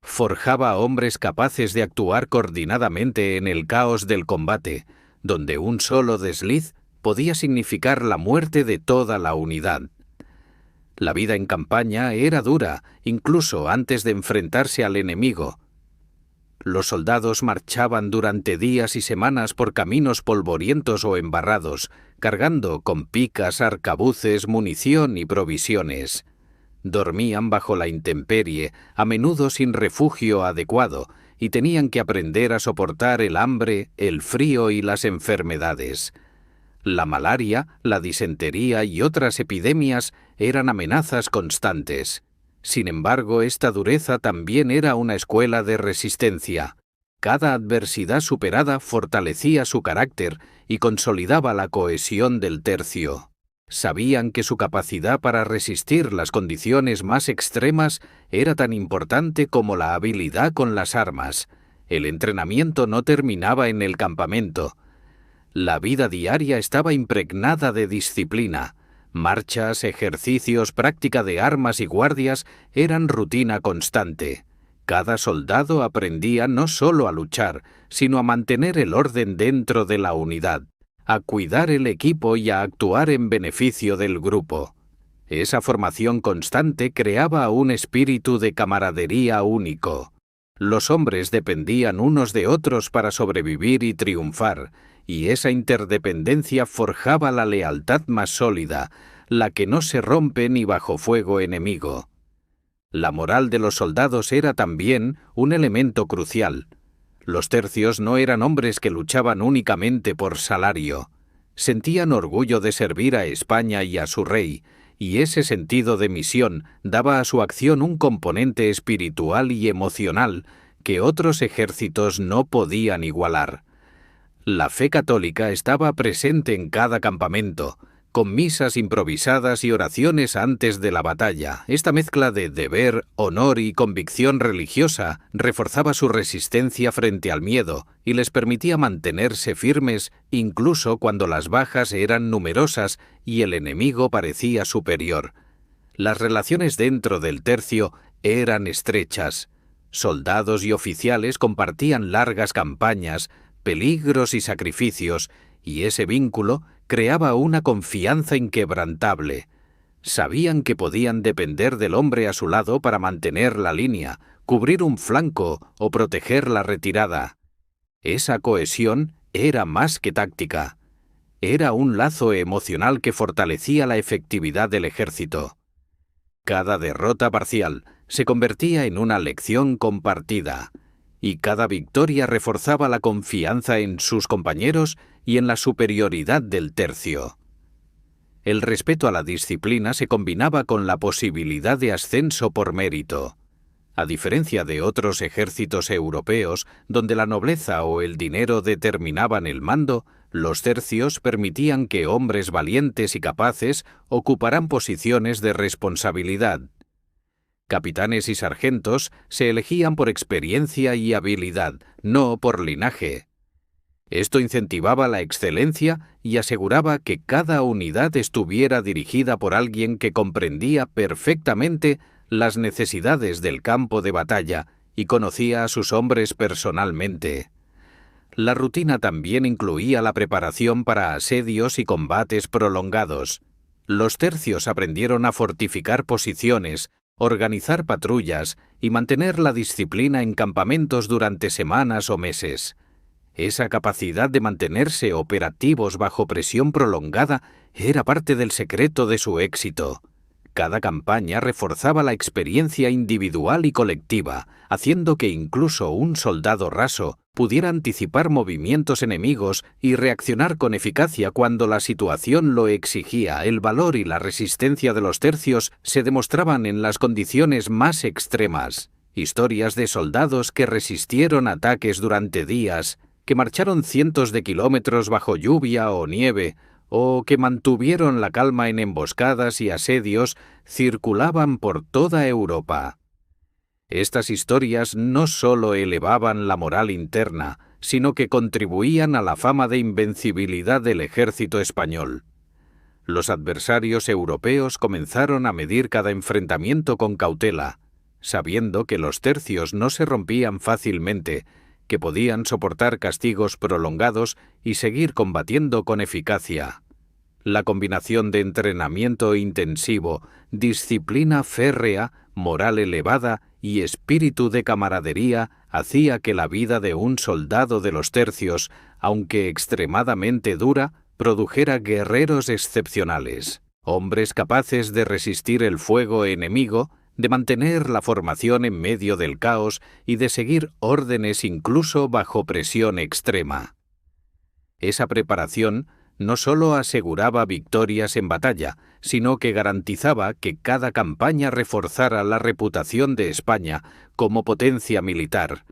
Forjaba a hombres capaces de actuar coordinadamente en el caos del combate, donde un solo desliz podía significar la muerte de toda la unidad. La vida en campaña era dura, incluso antes de enfrentarse al enemigo. Los soldados marchaban durante días y semanas por caminos polvorientos o embarrados, cargando con picas, arcabuces, munición y provisiones. Dormían bajo la intemperie, a menudo sin refugio adecuado, y tenían que aprender a soportar el hambre, el frío y las enfermedades. La malaria, la disentería y otras epidemias eran amenazas constantes. Sin embargo, esta dureza también era una escuela de resistencia. Cada adversidad superada fortalecía su carácter y consolidaba la cohesión del tercio. Sabían que su capacidad para resistir las condiciones más extremas era tan importante como la habilidad con las armas. El entrenamiento no terminaba en el campamento. La vida diaria estaba impregnada de disciplina. Marchas, ejercicios, práctica de armas y guardias eran rutina constante. Cada soldado aprendía no solo a luchar, sino a mantener el orden dentro de la unidad, a cuidar el equipo y a actuar en beneficio del grupo. Esa formación constante creaba un espíritu de camaradería único. Los hombres dependían unos de otros para sobrevivir y triunfar, y esa interdependencia forjaba la lealtad más sólida, la que no se rompe ni bajo fuego enemigo. La moral de los soldados era también un elemento crucial. Los tercios no eran hombres que luchaban únicamente por salario. Sentían orgullo de servir a España y a su rey, y ese sentido de misión daba a su acción un componente espiritual y emocional que otros ejércitos no podían igualar. La fe católica estaba presente en cada campamento, con misas improvisadas y oraciones antes de la batalla. Esta mezcla de deber, honor y convicción religiosa reforzaba su resistencia frente al miedo y les permitía mantenerse firmes incluso cuando las bajas eran numerosas y el enemigo parecía superior. Las relaciones dentro del tercio eran estrechas. Soldados y oficiales compartían largas campañas, peligros y sacrificios, y ese vínculo creaba una confianza inquebrantable. Sabían que podían depender del hombre a su lado para mantener la línea, cubrir un flanco o proteger la retirada. Esa cohesión era más que táctica. Era un lazo emocional que fortalecía la efectividad del ejército. Cada derrota parcial se convertía en una lección compartida, y cada victoria reforzaba la confianza en sus compañeros y en la superioridad del tercio. El respeto a la disciplina se combinaba con la posibilidad de ascenso por mérito. A diferencia de otros ejércitos europeos, donde la nobleza o el dinero determinaban el mando, los tercios permitían que hombres valientes y capaces ocuparan posiciones de responsabilidad. Capitanes y sargentos se elegían por experiencia y habilidad, no por linaje. Esto incentivaba la excelencia y aseguraba que cada unidad estuviera dirigida por alguien que comprendía perfectamente las necesidades del campo de batalla y conocía a sus hombres personalmente. La rutina también incluía la preparación para asedios y combates prolongados. Los tercios aprendieron a fortificar posiciones, organizar patrullas y mantener la disciplina en campamentos durante semanas o meses. Esa capacidad de mantenerse operativos bajo presión prolongada era parte del secreto de su éxito. Cada campaña reforzaba la experiencia individual y colectiva, haciendo que incluso un soldado raso pudiera anticipar movimientos enemigos y reaccionar con eficacia cuando la situación lo exigía. El valor y la resistencia de los tercios se demostraban en las condiciones más extremas. Historias de soldados que resistieron ataques durante días, que marcharon cientos de kilómetros bajo lluvia o nieve, o que mantuvieron la calma en emboscadas y asedios, circulaban por toda Europa. Estas historias no solo elevaban la moral interna, sino que contribuían a la fama de invencibilidad del ejército español. Los adversarios europeos comenzaron a medir cada enfrentamiento con cautela, sabiendo que los tercios no se rompían fácilmente, que podían soportar castigos prolongados y seguir combatiendo con eficacia. La combinación de entrenamiento intensivo, disciplina férrea, moral elevada y espíritu de camaradería hacía que la vida de un soldado de los tercios, aunque extremadamente dura, produjera guerreros excepcionales, hombres capaces de resistir el fuego enemigo, de mantener la formación en medio del caos y de seguir órdenes incluso bajo presión extrema. Esa preparación no solo aseguraba victorias en batalla, sino que garantizaba que cada campaña reforzara la reputación de España como potencia militar.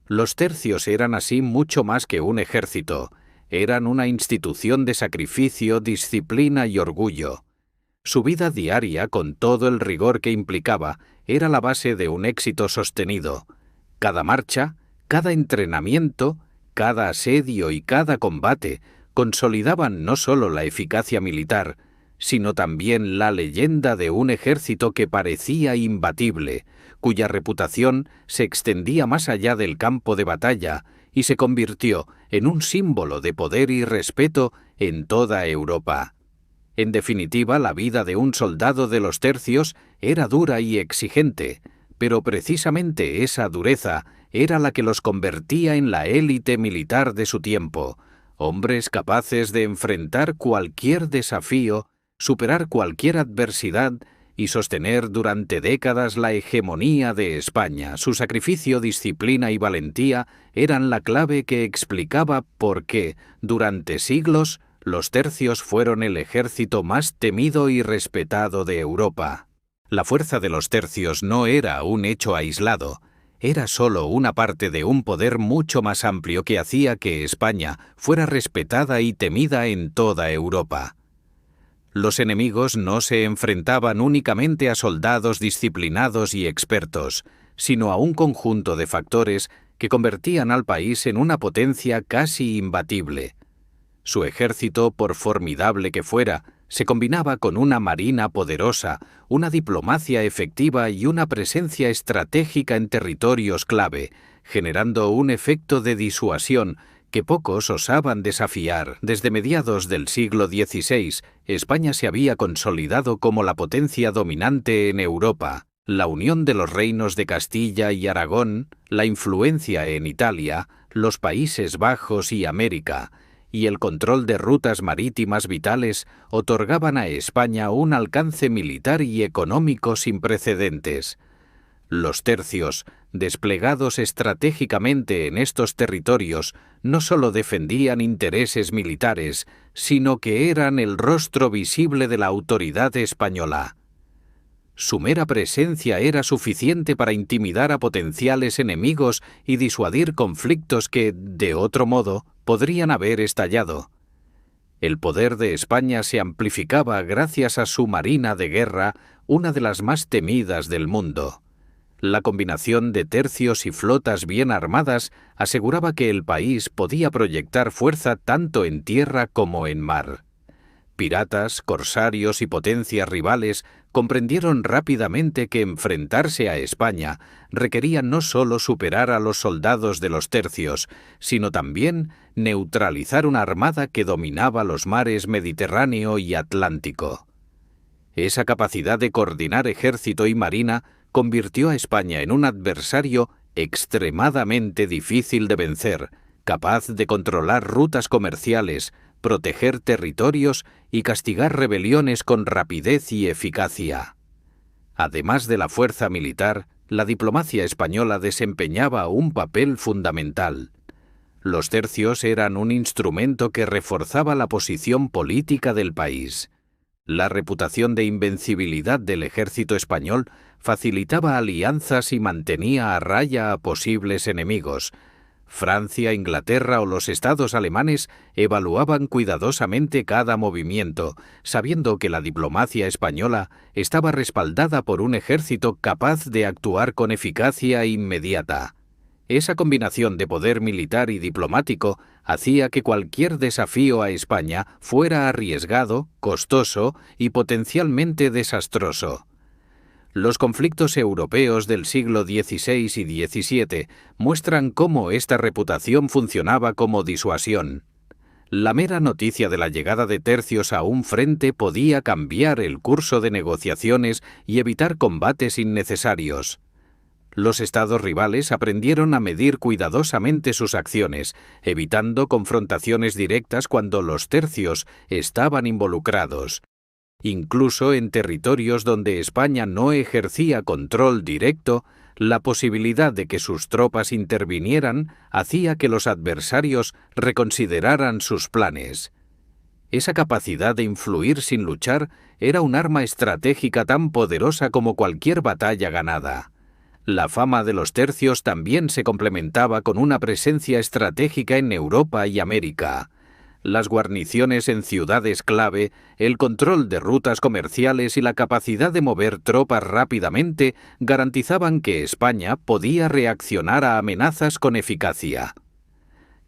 Los tercios eran así mucho más que un ejército, eran una institución de sacrificio, disciplina y orgullo. Su vida diaria, con todo el rigor que implicaba, era la base de un éxito sostenido. Cada marcha, cada entrenamiento, cada asedio y cada combate consolidaban no solo la eficacia militar, sino también la leyenda de un ejército que parecía imbatible, cuya reputación se extendía más allá del campo de batalla y se convirtió en un símbolo de poder y respeto en toda Europa. En definitiva, la vida de un soldado de los tercios era dura y exigente, pero precisamente esa dureza era la que los convertía en la élite militar de su tiempo, hombres capaces de enfrentar cualquier desafío, superar cualquier adversidad y sostener durante décadas la hegemonía de España. Su sacrificio, disciplina y valentía eran la clave que explicaba por qué, durante siglos, los tercios fueron el ejército más temido y respetado de Europa. La fuerza de los tercios no era un hecho aislado, era solo una parte de un poder mucho más amplio que hacía que España fuera respetada y temida en toda Europa. Los enemigos no se enfrentaban únicamente a soldados disciplinados y expertos, sino a un conjunto de factores que convertían al país en una potencia casi imbatible. Su ejército, por formidable que fuera, se combinaba con una marina poderosa, una diplomacia efectiva y una presencia estratégica en territorios clave, generando un efecto de disuasión que pocos osaban desafiar. Desde mediados del siglo XVI, España se había consolidado como la potencia dominante en Europa. La unión de los reinos de Castilla y Aragón, la influencia en Italia, los Países Bajos y América, y el control de rutas marítimas vitales otorgaban a España un alcance militar y económico sin precedentes. Los tercios, desplegados estratégicamente en estos territorios, no solo defendían intereses militares, sino que eran el rostro visible de la autoridad española. Su mera presencia era suficiente para intimidar a potenciales enemigos y disuadir conflictos que, de otro modo, podrían haber estallado. El poder de España se amplificaba gracias a su marina de guerra, una de las más temidas del mundo. La combinación de tercios y flotas bien armadas aseguraba que el país podía proyectar fuerza tanto en tierra como en mar. Piratas, corsarios y potencias rivales comprendieron rápidamente que enfrentarse a España requería no solo superar a los soldados de los tercios, sino también neutralizar una armada que dominaba los mares Mediterráneo y Atlántico. Esa capacidad de coordinar ejército y marina convirtió a España en un adversario extremadamente difícil de vencer, capaz de controlar rutas comerciales, proteger territorios y castigar rebeliones con rapidez y eficacia. Además de la fuerza militar, la diplomacia española desempeñaba un papel fundamental. Los tercios eran un instrumento que reforzaba la posición política del país. La reputación de invencibilidad del ejército español facilitaba alianzas y mantenía a raya a posibles enemigos. Francia, Inglaterra o los estados alemanes evaluaban cuidadosamente cada movimiento, sabiendo que la diplomacia española estaba respaldada por un ejército capaz de actuar con eficacia inmediata. Esa combinación de poder militar y diplomático hacía que cualquier desafío a España fuera arriesgado, costoso y potencialmente desastroso. Los conflictos europeos del siglo XVI y XVII muestran cómo esta reputación funcionaba como disuasión. La mera noticia de la llegada de tercios a un frente podía cambiar el curso de negociaciones y evitar combates innecesarios. Los estados rivales aprendieron a medir cuidadosamente sus acciones, evitando confrontaciones directas cuando los tercios estaban involucrados. Incluso en territorios donde España no ejercía control directo, la posibilidad de que sus tropas intervinieran hacía que los adversarios reconsideraran sus planes. Esa capacidad de influir sin luchar era un arma estratégica tan poderosa como cualquier batalla ganada. La fama de los tercios también se complementaba con una presencia estratégica en Europa y América. Las guarniciones en ciudades clave, el control de rutas comerciales y la capacidad de mover tropas rápidamente garantizaban que España podía reaccionar a amenazas con eficacia.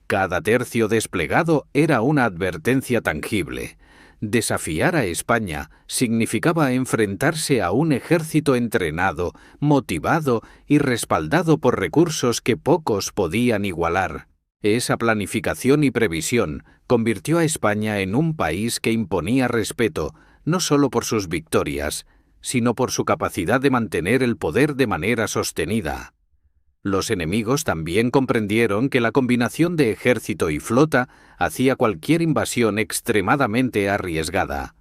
Cada tercio desplegado era una advertencia tangible. Desafiar a España significaba enfrentarse a un ejército entrenado, motivado y respaldado por recursos que pocos podían igualar. Esa planificación y previsión convirtió a España en un país que imponía respeto, no solo por sus victorias, sino por su capacidad de mantener el poder de manera sostenida. Los enemigos también comprendieron que la combinación de ejército y flota hacía cualquier invasión extremadamente arriesgada.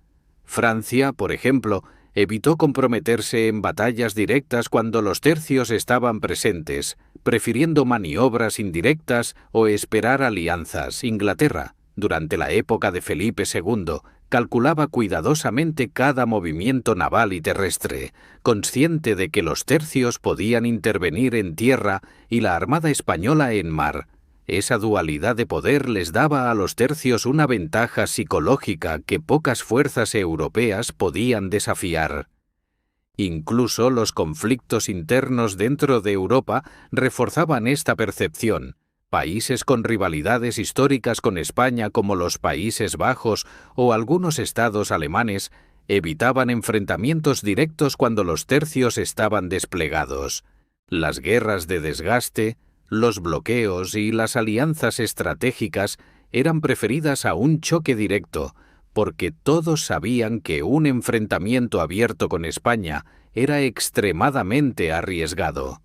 Francia, por ejemplo, evitó comprometerse en batallas directas cuando los tercios estaban presentes, prefiriendo maniobras indirectas o esperar alianzas. Inglaterra, durante la época de Felipe II, calculaba cuidadosamente cada movimiento naval y terrestre, consciente de que los tercios podían intervenir en tierra y la Armada española en mar. Esa dualidad de poder les daba a los tercios una ventaja psicológica que pocas fuerzas europeas podían desafiar. Incluso los conflictos internos dentro de Europa reforzaban esta percepción. Países con rivalidades históricas con España como los Países Bajos o algunos estados alemanes evitaban enfrentamientos directos cuando los tercios estaban desplegados. Las guerras de desgaste, Los bloqueos y las alianzas estratégicas eran preferidas a un choque directo, porque todos sabían que un enfrentamiento abierto con España era extremadamente arriesgado.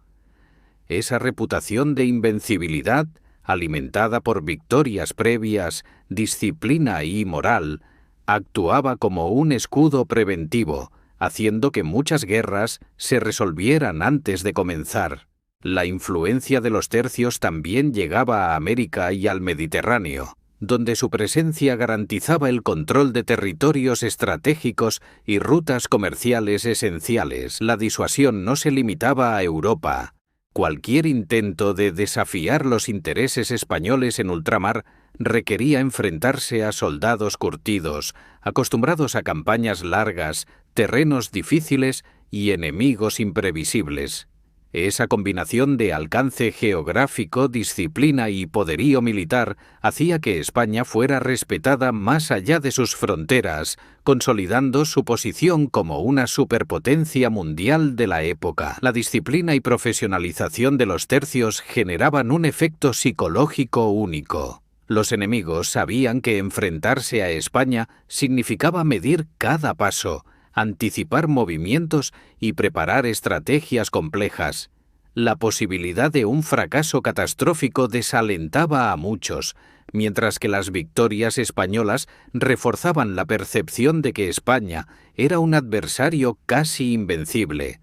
Esa reputación de invencibilidad, alimentada por victorias previas, disciplina y moral, actuaba como un escudo preventivo, haciendo que muchas guerras se resolvieran antes de comenzar. La influencia de los tercios también llegaba a América y al Mediterráneo, donde su presencia garantizaba el control de territorios estratégicos y rutas comerciales esenciales. La disuasión no se limitaba a Europa. Cualquier intento de desafiar los intereses españoles en ultramar requería enfrentarse a soldados curtidos, acostumbrados a campañas largas, terrenos difíciles y enemigos imprevisibles. Esa combinación de alcance geográfico, disciplina y poderío militar hacía que España fuera respetada más allá de sus fronteras, consolidando su posición como una superpotencia mundial de la época. La disciplina y profesionalización de los tercios generaban un efecto psicológico único. Los enemigos sabían que enfrentarse a España significaba medir cada paso, anticipar movimientos y preparar estrategias complejas. La posibilidad de un fracaso catastrófico desalentaba a muchos, mientras que las victorias españolas reforzaban la percepción de que España era un adversario casi invencible.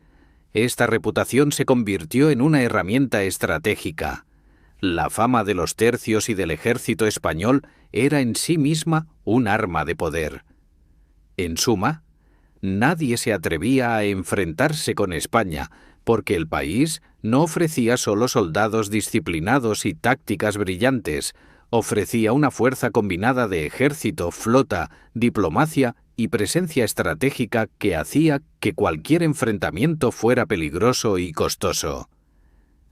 Esta reputación se convirtió en una herramienta estratégica. La fama de los tercios y del ejército español era en sí misma un arma de poder. En suma, nadie se atrevía a enfrentarse con España, porque el país no ofrecía solo soldados disciplinados y tácticas brillantes, ofrecía una fuerza combinada de ejército, flota, diplomacia y presencia estratégica que hacía que cualquier enfrentamiento fuera peligroso y costoso.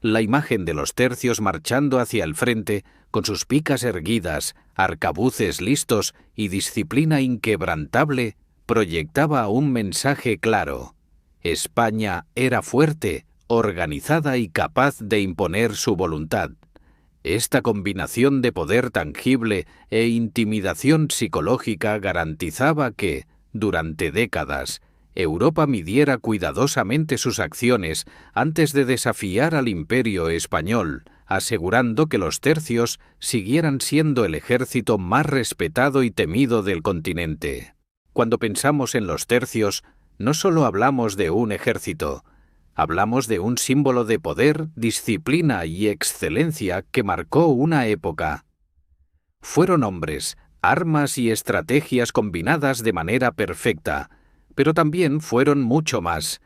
La imagen de los tercios marchando hacia el frente, con sus picas erguidas, arcabuces listos y disciplina inquebrantable, proyectaba un mensaje claro. España era fuerte, organizada y capaz de imponer su voluntad. Esta combinación de poder tangible e intimidación psicológica garantizaba que, durante décadas, Europa midiera cuidadosamente sus acciones antes de desafiar al Imperio español, asegurando que los tercios siguieran siendo el ejército más respetado y temido del continente. Cuando pensamos en los tercios, no solo hablamos de un ejército, hablamos de un símbolo de poder, disciplina y excelencia que marcó una época. Fueron hombres, armas y estrategias combinadas de manera perfecta, pero también fueron mucho más.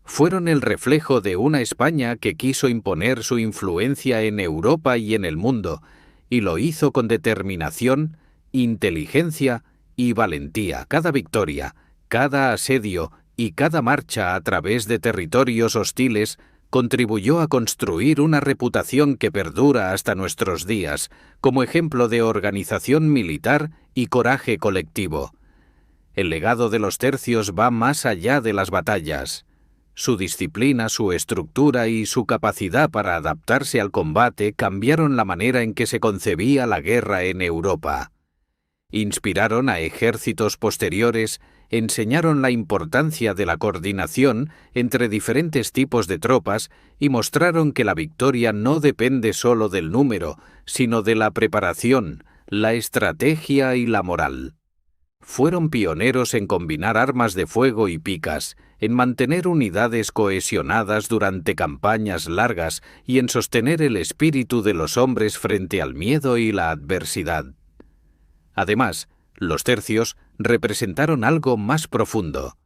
Fueron el reflejo de una España que quiso imponer su influencia en Europa y en el mundo, y lo hizo con determinación, inteligencia y valentía. Cada victoria, cada asedio y cada marcha a través de territorios hostiles contribuyó a construir una reputación que perdura hasta nuestros días, como ejemplo de organización militar y coraje colectivo. El legado de los tercios va más allá de las batallas. Su disciplina, su estructura y su capacidad para adaptarse al combate cambiaron la manera en que se concebía la guerra en Europa. Inspiraron a ejércitos posteriores, enseñaron la importancia de la coordinación entre diferentes tipos de tropas y mostraron que la victoria no depende solo del número, sino de la preparación, la estrategia y la moral. Fueron pioneros en combinar armas de fuego y picas, en mantener unidades cohesionadas durante campañas largas y en sostener el espíritu de los hombres frente al miedo y la adversidad. Además, los tercios representaron algo más profundo: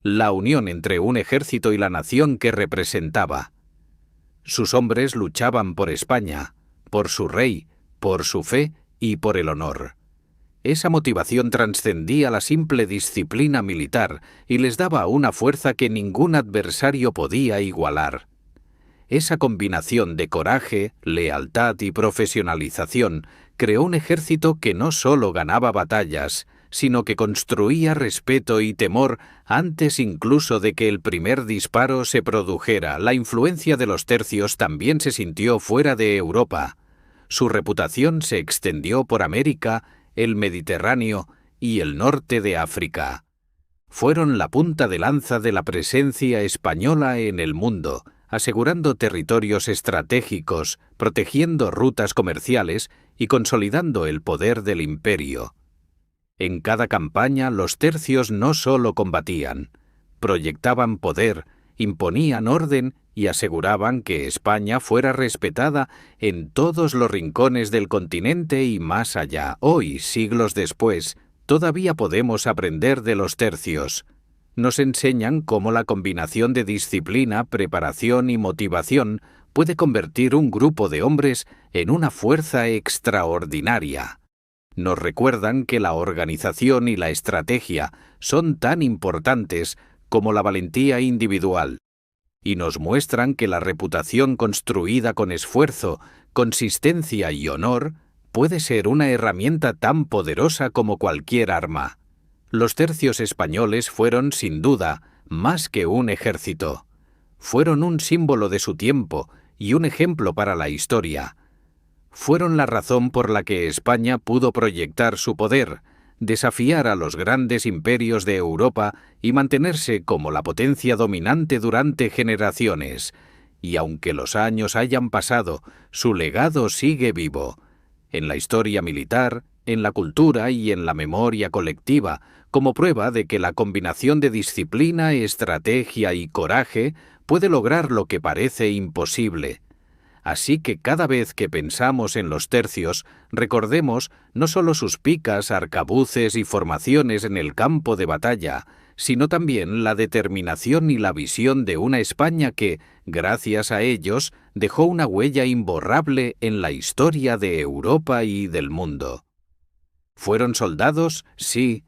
la unión entre un ejército y la nación que representaba. Sus hombres luchaban por España, por su rey, por su fe y por el honor. Esa motivación trascendía la simple disciplina militar y les daba una fuerza que ningún adversario podía igualar. Esa combinación de coraje, lealtad y profesionalización creó un ejército que no solo ganaba batallas, sino que construía respeto y temor antes incluso de que el primer disparo se produjera. La influencia de los tercios también se sintió fuera de Europa. Su reputación se extendió por América, el Mediterráneo y el norte de África. Fueron la punta de lanza de la presencia española en el mundo, asegurando territorios estratégicos, protegiendo rutas comerciales y consolidando el poder del imperio. En cada campaña los tercios no solo combatían, proyectaban poder, imponían orden y aseguraban que España fuera respetada en todos los rincones del continente y más allá. Hoy, siglos después, todavía podemos aprender de los tercios. Nos enseñan cómo la combinación de disciplina, preparación y motivación puede convertir un grupo de hombres en una fuerza extraordinaria. Nos recuerdan que la organización y la estrategia son tan importantes como la valentía individual, y nos muestran que la reputación construida con esfuerzo, consistencia y honor puede ser una herramienta tan poderosa como cualquier arma. Los tercios españoles fueron, sin duda, más que un ejército. Fueron un símbolo de su tiempo y un ejemplo para la historia. Fueron la razón por la que España pudo proyectar su poder, desafiar a los grandes imperios de Europa y mantenerse como la potencia dominante durante generaciones. Y aunque los años hayan pasado, su legado sigue vivo. En la historia militar, en la cultura y en la memoria colectiva, como prueba de que la combinación de disciplina, estrategia y coraje puede lograr lo que parece imposible. Así que cada vez que pensamos en los tercios, recordemos no solo sus picas, arcabuces y formaciones en el campo de batalla, sino también la determinación y la visión de una España que, gracias a ellos, dejó una huella imborrable en la historia de Europa y del mundo. ¿Fueron soldados? Sí,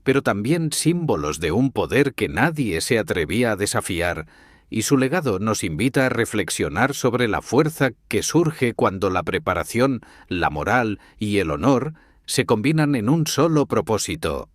pero también símbolos de un poder que nadie se atrevía a desafiar, y su legado nos invita a reflexionar sobre la fuerza que surge cuando la preparación, la moral y el honor se combinan en un solo propósito: